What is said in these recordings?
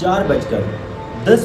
4:10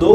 2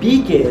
PK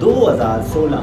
2016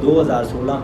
2016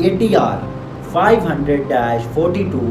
ATR 500-42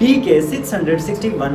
PK 661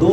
2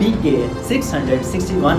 PK 661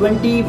20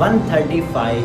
135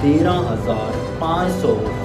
13,500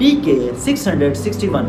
PK 661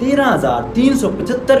13,375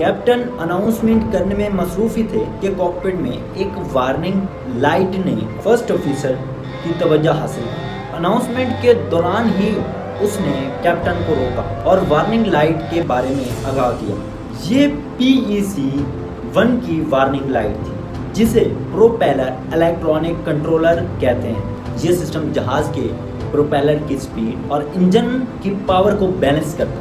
captain announcement کرنے میں مصروف ہی تھے کہ کاکپٹ میں ایک وارننگ لائٹ نے فرسٹ آفیسر کی توجہ حاصل کی۔ اناؤنسمنٹ کے دوران ہی اس نے کیپٹن کو روکا اور وارننگ لائٹ کے بارے میں آگاہ کیا۔ یہ PEC-1 کی وارننگ لائٹ تھی جسے پروپیلر الیکٹرونک کنٹرولر کہتے ہیں۔ یہ سسٹم جہاز کے پروپیلر کی سپیڈ اور انجن کی پاور کو بیلنس کرتا ہے۔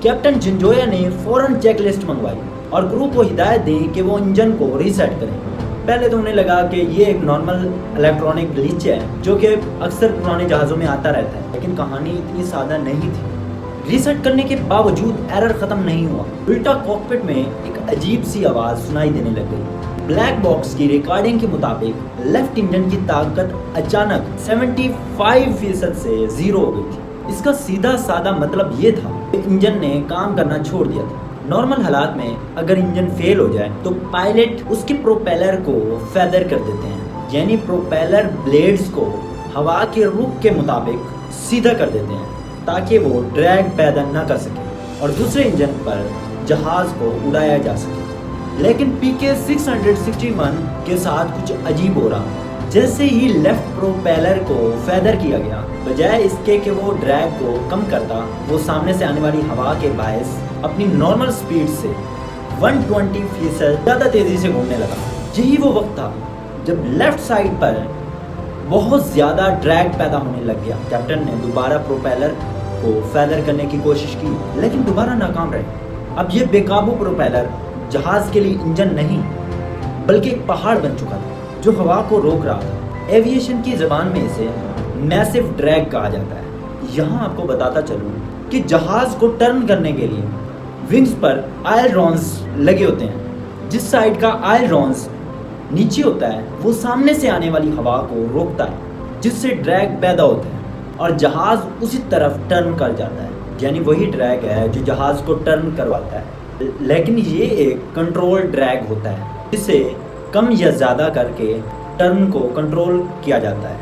کیپٹن جنجویا نے فوراً چیک لسٹ منگوائی اور کرو کو ہدایت دی کہ وہ انجن کو ریسیٹ کریں۔ پہلے تو انہیں لگا کہ یہ ایک نارمل الیکٹرونک گلیچ ہے جو کہ اکثر پرانے جہازوں میں آتا رہتا ہے، لیکن کہانی اتنی سادہ نہیں تھی۔ ریسیٹ کرنے کے باوجود ایرر ختم نہیں ہوا، الٹا کاکپٹ میں ایک عجیب سی آواز سنائی دینے لگ گئی۔ بلیک باکس کی ریکارڈنگ کے مطابق لیفٹ انجن کی طاقت اچانک 75% سے زیرو ہو گئی تھی۔ اس کا سیدھا سادہ مطلب یہ تھا کہ انجن نے کام کرنا چھوڑ دیا تھا۔ نارمل حالات میں اگر انجن فیل ہو جائے تو پائلٹ اس کے پروپیلر کو فیدر کر دیتے ہیں، یعنی پروپیلر بلیڈز کو ہوا کے رخ کے مطابق سیدھا کر دیتے ہیں تاکہ وہ ڈریگ پیدا نہ کر سکے اور دوسرے انجن پر جہاز کو اڑایا جا سکے۔ لیکن PK-661 کے ساتھ کچھ عجیب ہو رہا۔ جیسے ہی لیفٹ پروپیلر کو فیدر کیا گیا، بجائے اس کے کہ وہ ڈریگ کو کم کرتا، وہ سامنے سے آنے والی ہوا کے باعث اپنی نارمل سپیڈ سے 120% زیادہ تیزی سے گھومنے لگا۔ یہی وہ وقت تھا جب لیفٹ سائڈ پر بہت زیادہ ڈریگ پیدا ہونے لگ گیا۔ کیپٹن نے دوبارہ پروپیلر کو فیدر کرنے کی کوشش کی لیکن دوبارہ ناکام رہے۔ اب یہ بے قابو پروپیلر جہاز کے لیے انجن نہیں بلکہ ایک پہاڑ بن چکا تھا جو ہوا کو روک رہا تھا۔ ایویشن کی زبان میں اسے میسو ڈریگ کہا جاتا ہے۔ یہاں آپ کو بتاتا چلوں کہ جہاز کو ٹرن کرنے کے لیے ونگز پر آئلرونز لگے ہوتے ہیں۔ جس سائڈ کا آئلرونز نیچے ہوتا ہے وہ سامنے سے آنے والی ہوا کو روکتا ہے جس سے ڈریگ پیدا ہوتا ہے اور جہاز اسی طرف ٹرن کر جاتا ہے، یعنی وہی ڈریگ ہے جو جہاز کو ٹرن کرواتا ہے۔ لیکن یہ ایک کنٹرول ڈریگ ہوتا ہے جسے کم یا زیادہ کر کے ٹرن کو کنٹرول کیا جاتا ہے۔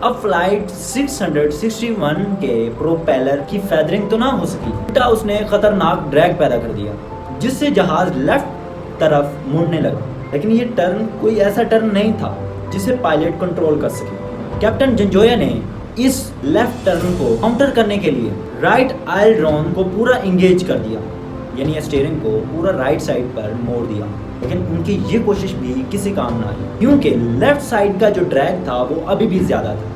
اب فلائٹ 661 کے پروپیلر کی فیدرنگ تو نہ ہو سکی، الٹا اس نے خطرناک ڈریگ پیدا کر دیا جس سے جہاز لیفٹ طرف مڑنے لگا۔ لیکن یہ ٹرن کوئی ایسا ٹرن نہیں تھا جسے پائلٹ کنٹرول کر سکے۔ کیپٹن جنجویا نے اس لیفٹ ٹرن کو کاؤنٹر کرنے کے لیے رائٹ آئلرون کو پورا انگیج کر دیا، یعنی اسٹیئرنگ کو پورا رائٹ سائڈ پر موڑ دیا۔ لیکن ان کی یہ کوشش بھی کسی کام نہ آئی کیونکہ لیفٹ سائڈ کا جو ڈریگ تھا وہ ابھی بھی زیادہ تھا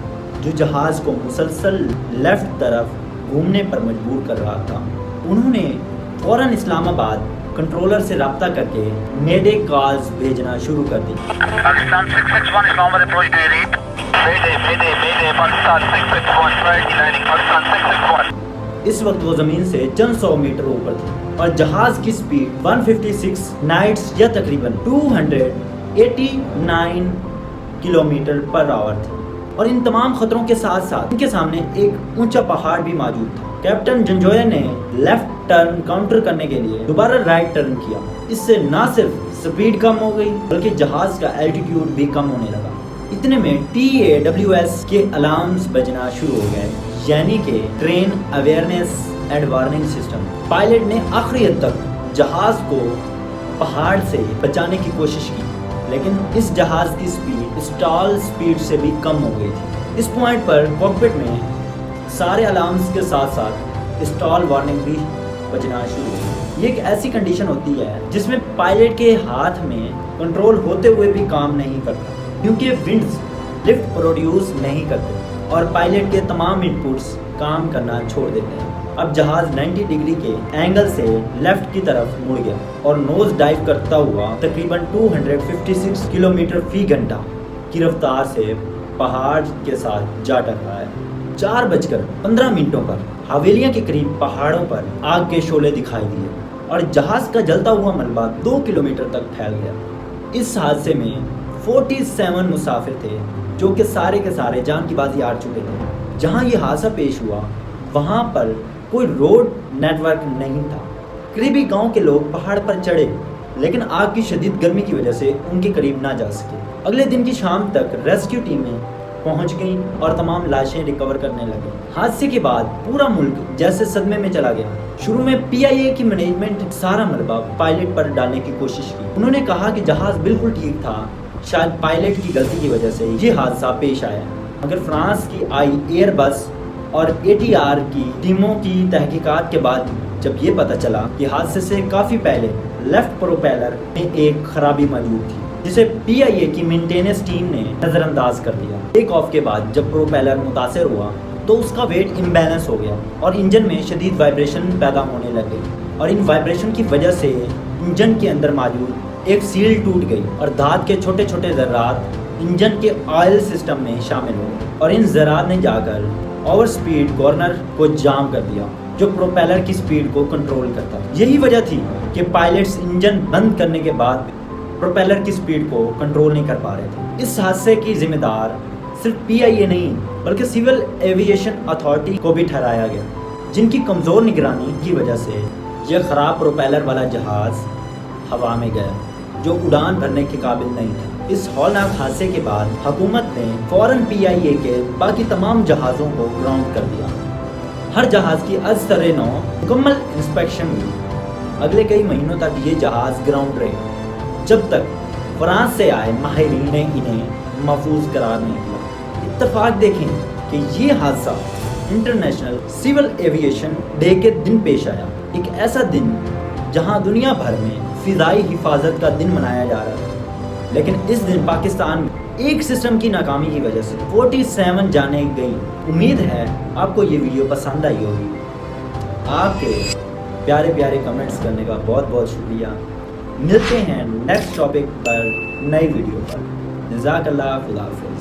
جو جہاز کو مسلسل لیفٹ طرف گھومنے پر مجبور کر رہا تھا۔ انہوں نے فوراً اسلام آباد کنٹرولر سے رابطہ کر کے میڈے کالز بھیجنا شروع کر دی۔ پاکستان 661 اسلام آباد اپروچ دے رہی میڈے پاکستان 661 پرائرٹی لینڈنگ پاکستان 661۔ اس وقت وہ زمین سے چند سو میٹر اوپر تھی اور جہاز کی سپیڈ 156 نائٹس یا تقریباً 289 کلومیٹر پر آور تھی، اور ان تمام خطروں کے ساتھ ساتھ ان کے سامنے ایک اونچا پہاڑ بھی موجود تھا۔ کیپٹن جنجویا نے لیفٹ ٹرن کاؤنٹر کرنے کے لیے دوبارہ رائٹ ٹرن کیا۔ اس سے نہ صرف سپیڈ کم ہو گئی بلکہ جہاز کا الٹیٹیوڈ بھی کم ہونے لگا۔ اتنے میں TAWS کے الارمز بجنا شروع ہو گئے، یعنی کہ train awareness and warning system. Pilot نے آخری حد تک جہاز کو پہاڑ سے بچانے کی کوشش کی، لیکن اس جہاز کی سپیڈ اسٹال سپیڈ سے بھی کم ہو گئی تھی۔ اس پوائنٹ پر کاکپٹ میں سارے الارمز کے ساتھ ساتھ اسٹال وارننگ بھی بجنا شروع ہوئی۔ یہ ایک ایسی کنڈیشن ہوتی ہے جس میں پائلٹ کے ہاتھ میں کنٹرول ہوتے ہوئے بھی کام نہیں کرتا کیونکہ ونڈز لفٹ پروڈیوس نہیں کرتے اور پائلٹ کے تمام ان پٹس کام کرنا چھوڑ دیتے ہیں۔ اب جہاز 90 ڈگری کے اینگل سے لیفٹ کی طرف مڑ گیا اور نوز ڈائیو کرتا ہوا تقریباً 256 کلومیٹر فی گھنٹہ کی رفتار سے پہاڑ کے ساتھ جا ٹکرایا۔ 4:15 پر حویلیاں کے قریب پہاڑوں پر آگ کے شعلے دکھائی دیے اور جہاز کا جلتا ہوا ملبہ 2 کلومیٹر تک پھیل گیا۔ اس حادثے میں 47 مسافر تھے جو کہ سارے کے سارے جان کی بازی ہار چکے تھے۔ جہاں یہ حادثہ پیش ہوا وہاں پر کوئی روڈ نیٹ ورک نہیں تھا۔ قریبی گاؤں کے لوگ پہاڑ پر چڑھے لیکن آگ کی شدید گرمی کی وجہ سے ان کے قریب نہ جا سکے۔ اگلے دن کی شام تک ریسکیو ٹیمیں پہنچ گئیں اور تمام لاشیں ریکور کرنے لگے۔ حادثے کے بعد پورا ملک جیسے صدمے میں چلا گیا۔ شروع میں پی آئی اے کی مینجمنٹ سارا ملبہ پائلٹ پر ڈالنے کی کوشش کی۔ انہوں نے کہا کہ جہاز بالکل ٹھیک تھا، شاید پائلٹ کی غلطی کی وجہ سے یہ حادثہ پیش آیا۔ مگر فرانس کی ایئر بس اور ATR کی ٹیموں کی تحقیقات کے بعد جب یہ پتہ چلا کہ حادثے سے کافی پہلے لیفٹ پروپیلر میں ایک خرابی موجود تھی، جسے پی آئی اے کی مینٹیننس ٹیم نے نظر انداز کر دیا۔ ٹیک آف کے بعد جب پروپیلر متاثر ہوا تو اس کا ویٹ امبیلنس ہو گیا اور انجن میں شدید وائبریشن پیدا ہونے لگے، اور ان وائبریشن کی وجہ سے انجن کے اندر موجود ایک سیل ٹوٹ گئی اور دھات کے چھوٹے چھوٹے ذرات انجن کے آئل سسٹم میں شامل ہوئے، اور ان ذرات نے جا کر اوور سپیڈ گورنر کو جام کر دیا جو پروپیلر کی سپیڈ کو کنٹرول کرتا تھا۔ یہی وجہ تھی کہ پائلٹس انجن بند کرنے کے بعد پروپیلر کی سپیڈ کو کنٹرول نہیں کر پا رہے تھے۔ اس حادثے کی ذمہ دار صرف پی آئی اے نہیں بلکہ سول ایویشن اتھارٹی کو بھی ٹھہرایا گیا، جن کی کمزور نگرانی کی وجہ سے یہ خراب پروپیلر والا جہاز ہوا میں گیا جو اڑان بھرنے کے قابل نہیں تھا۔ اس ہولناک حادثے کے بعد حکومت نے فوراً پی آئی اے کے باقی تمام جہازوں کو گراؤنڈ کر دیا۔ ہر جہاز کی از سر نو مکمل انسپیکشن ہوئی۔ اگلے کئی مہینوں تک یہ جہاز گراؤنڈ رہے جب تک فرانس سے آئے ماہرین نے انہیں محفوظ قرار نہیں دیا۔ اتفاق دیکھیں کہ یہ حادثہ انٹرنیشنل سول ایویشن ڈے کے دن پیش آیا، ایک ایسا دن جہاں دنیا بھر میں فضائی حفاظت کا دن منایا جا رہا ہے، لیکن اس دن پاکستان میں ایک سسٹم کی ناکامی کی وجہ سے 47 جانیں گئیں۔ امید ہے آپ کو یہ ویڈیو پسند آئی ہوگی۔ آپ کے پیارے پیارے کمنٹس کرنے کا بہت بہت شکریہ۔ ملتے ہیں نیکسٹ ٹاپک پر، نئی ویڈیو پر۔ جزاک اللہ، خدا حافظ۔